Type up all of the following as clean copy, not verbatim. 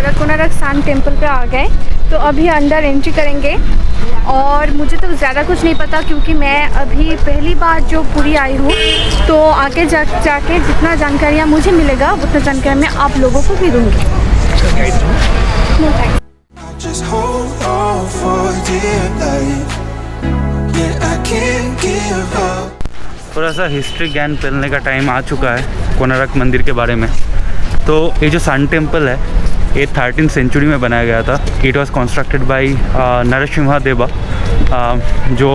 Konark sun temple पे आ गए। तो अभी अंदर एंट्री करेंगे और मुझे तो ज़्यादा कुछ नहीं पता क्योंकि मैं अभी पहली बार जो पुरी आई हूँ। तो आगे जाके जितना जानकारियाँ मुझे मिलेगा उतना जानकारी मैं आप लोगों को भी दूँगी। थोड़ा सा हिस्ट्री ज्ञान फैलने का टाइम आ चुका है कोणार्क मंदिर के बारे में। तो ये जो सन टेम्पल है ये 13th सेंचुरी में बनाया गया था। It was constructed by Narasimha देवा जो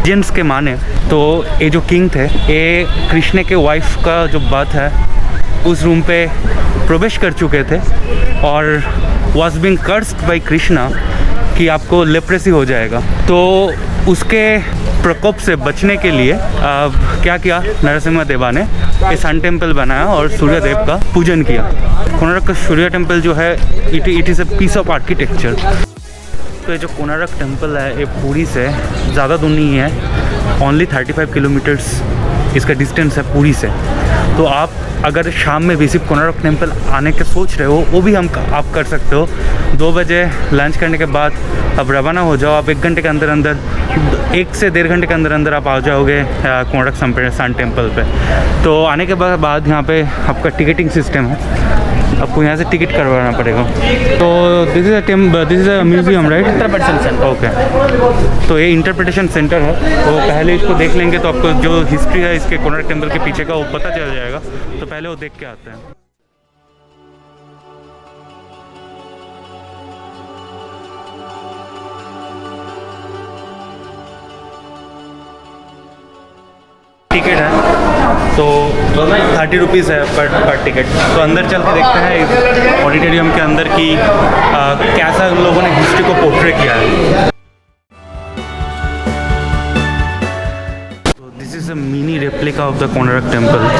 जेम्स के माने। तो ये जो किंग थे ये कृष्ण के वाइफ का जो बर्थ है उस रूम पे प्रवेश कर चुके थे और was being cursed by Krishna कि आपको लेप्रेसी हो जाएगा। तो उसके प्रकोप से बचने के लिए क्या किया नरसिम्हा देवा ने ये सन टेम्पल बनाया और सूर्य देव का पूजन किया। कोणार्क का सूर्य टेम्पल जो है it is a piece of architecture. तो ये जो कोणार्क टेम्पल है ये पुरी से ज़्यादा दूर नहीं है, ओनली 35 किलोमीटर्स इसका डिस्टेंस है पुरी से। तो आप अगर शाम में भी सिर्फ कोणार्क टेम्पल आने के सोच रहे हो वो भी आप कर सकते हो। 2 बजे लंच करने के बाद अब रवाना हो जाओ। आप 1 घंटे के अंदर 1 से 1.5 घंटे के अंदर आप आ जाओगे कोणार्क सन टेम्पल पे। तो आने के बाद यहाँ पे आपका टिकटिंग सिस्टम है, आपको यहाँ से टिकट करवाना पड़ेगा। तो this is a museum right? Interpretation centre. Okay, तो ये इंटरप्रिटेशन सेंटर है। तो पहले इसको देख लेंगे तो आपको जो हिस्ट्री है इसके कोणार्क टेम्पल के पीछे का वो पता चल जाएगा। तो पहले वो देख के आते हैं। टिकट है तो 30 रुपीज़ है पर टिकट। तो अंदर चल के देखते हैं ऑडिटोरियम के अंदर की कैसा उन लोगों ने हिस्ट्री को पोर्ट्रे किया है। तो this is a mini replica of the Konark temple.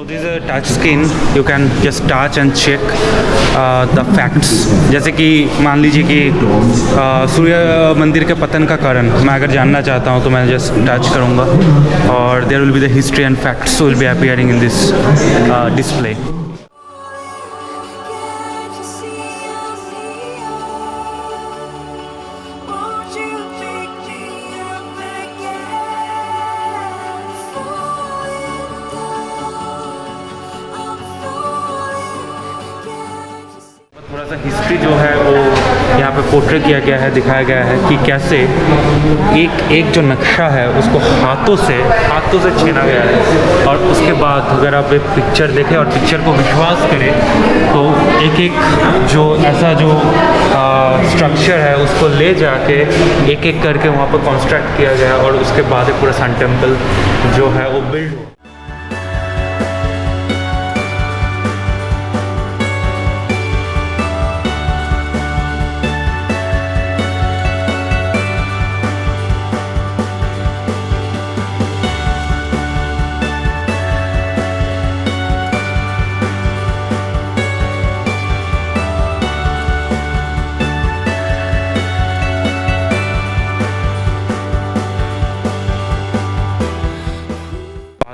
This is a touch screen, you can just touch and check the facts. जैसे कि मान लीजिए कि सूर्य मंदिर के पतन का कारण मैं अगर जानना चाहता हूँ तो मैं जस्ट टच करूँगा और there will be the history and facts will be appearing in this display. थोड़ा सा हिस्ट्री जो है वो यहाँ पे पोर्ट्रे किया गया है, दिखाया गया है कि कैसे एक जो नक्शा है उसको हाथों से छीना गया है। और उसके बाद अगर आप एक पिक्चर देखें और पिक्चर को विश्वास करें तो एक जो ऐसा जो स्ट्रक्चर है उसको ले जाके एक करके वहाँ पर कंस्ट्रक्ट किया गया और उसके बाद पूरा सन टेम्पल जो है वो बिल्ड हुआ।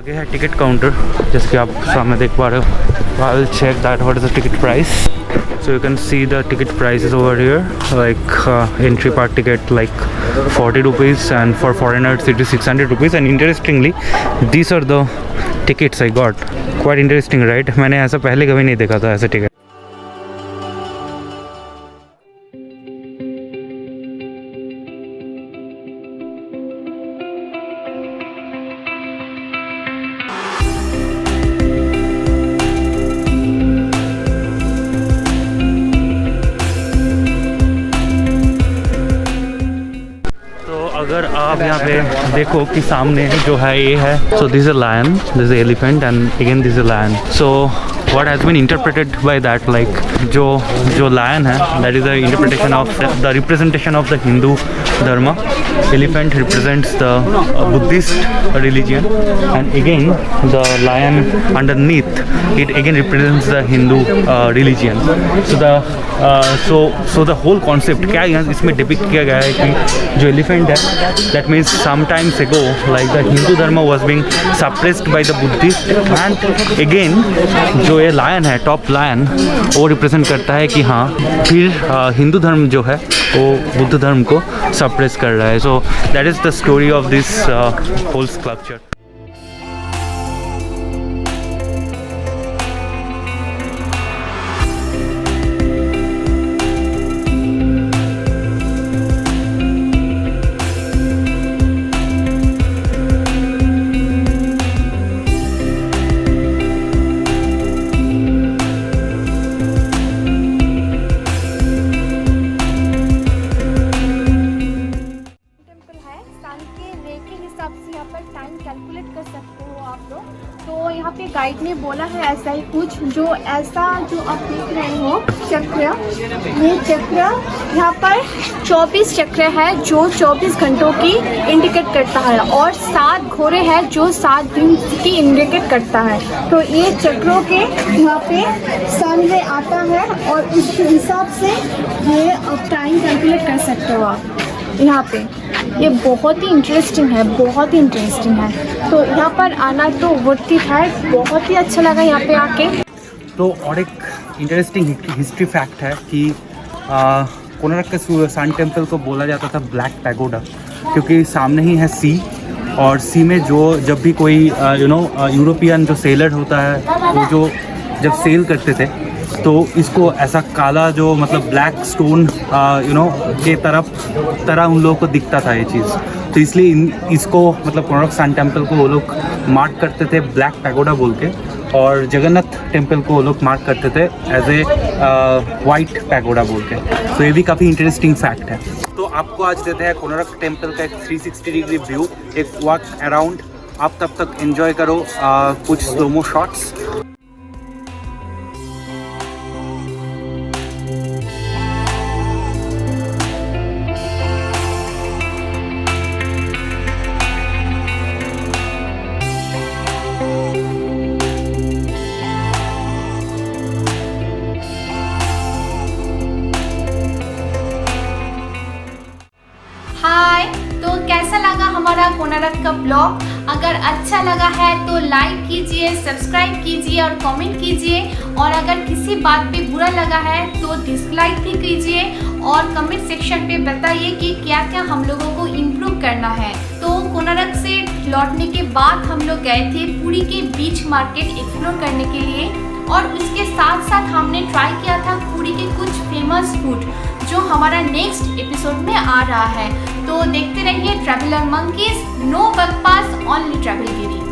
आगे है टिकट काउंटर जैसे कि आप सामने देख पा रहे हो। I will check that what is the ticket price. So you can see the ticket prices over here, like entry part ticket like 40 rupees and for foreigners it is 600 rupees. And interestingly these are the tickets I got. Quite interesting right? मैंने ऐसा पहले कभी नहीं देखा था ऐसा ticket. अगर आप यहाँ पे देखो कि सामने जो है ये है, so this a lion, this elephant and again this a lion. So what has been interpreted by that, like जो लायन है that is the interpretation of the representation of the Hindu Dharma. Elephant represents the Buddhist religion, and again the lion underneath it again represents the Hindu religion. So the whole concept क्या यहाँ इसमें depict किया गया है कि जो elephant है, that means some times ago like the Hindu dharma was being suppressed by the Buddhist, and again जो ये लायन है, टॉप लायन, वो रिप्रेजेंट करता है कि हाँ फिर हिंदू धर्म जो है वो बुद्ध धर्म को सप्रेस कर रहा है. So that is the story of this whole sculpture. Calculate कर सकते हो आप लोग. तो यहाँ पे गाइड ने बोला है ऐसा ही कुछ, जो ऐसा जो आप देख रहे हो चक्र, ये चक्र यहाँ पर 24 चक्र है जो 24 घंटों की इंडिकेट करता है, और 7 घोड़े हैं जो 7 दिन की इंडिकेट करता है. तो ये चक्रों के यहाँ पे सन में आता है और उसके हिसाब से ये टाइम कैलकुलेट कर सकते हो आप यहाँ पे. ये बहुत ही इंटरेस्टिंग है, बहुत ही इंटरेस्टिंग है. तो यहाँ पर आना तो वर्थ इट है, बहुत ही अच्छा लगा यहाँ पे आके. तो और एक इंटरेस्टिंग हिस्ट्री फैक्ट है कि कोणार्क के सन टेम्पल को बोला जाता था ब्लैक पैगोडा, क्योंकि सामने ही है सी, और सी में जब भी कोई यूरोपियन जो सेलर होता है वो जो जब सेल करते थे तो इसको ऐसा काला जो मतलब ब्लैक स्टोन के तरह उन लोगों को दिखता था ये चीज़. तो इसलिए इसको मतलब कोणार्क सन टेम्पल को वो लोग मार्क करते थे ब्लैक पैगोडा बोल के, और जगन्नाथ टेम्पल को वो लोग मार्क करते थे एज ए वाइट पैगोडा बोल के. तो ये भी काफ़ी इंटरेस्टिंग फैक्ट है. तो आपको आज देते हैं कोणार्क टेम्पल का एक 360 डिग्री व्यू, एक वॉक अराउंड. आप तब तक एंजॉय करो कुछ स्लोमो शॉट्स. हाय, तो कैसा लगा हमारा कोणार्क का ब्लॉग? अगर अच्छा लगा है तो लाइक कीजिए, सब्सक्राइब कीजिए और कमेंट कीजिए. और अगर किसी बात पे बुरा लगा है तो डिसलाइक भी कीजिए, और कमेंट सेक्शन पे बताइए कि क्या क्या हम लोगों को इम्प्रूव करना है. तो कोणार्क से लौटने के बाद हम लोग गए थे पुरी के बीच मार्केट एक्सप्लोर करने के लिए, और उसके साथ साथ हमने ट्राई किया था पुरी के कुछ फेमस फूड जो हमारा नेक्स्ट एपिसोड में आ रहा है. तो देखते रहिए ट्रैवलर मंकीज, नो बकवास, ओनली ट्रैवलगिरी.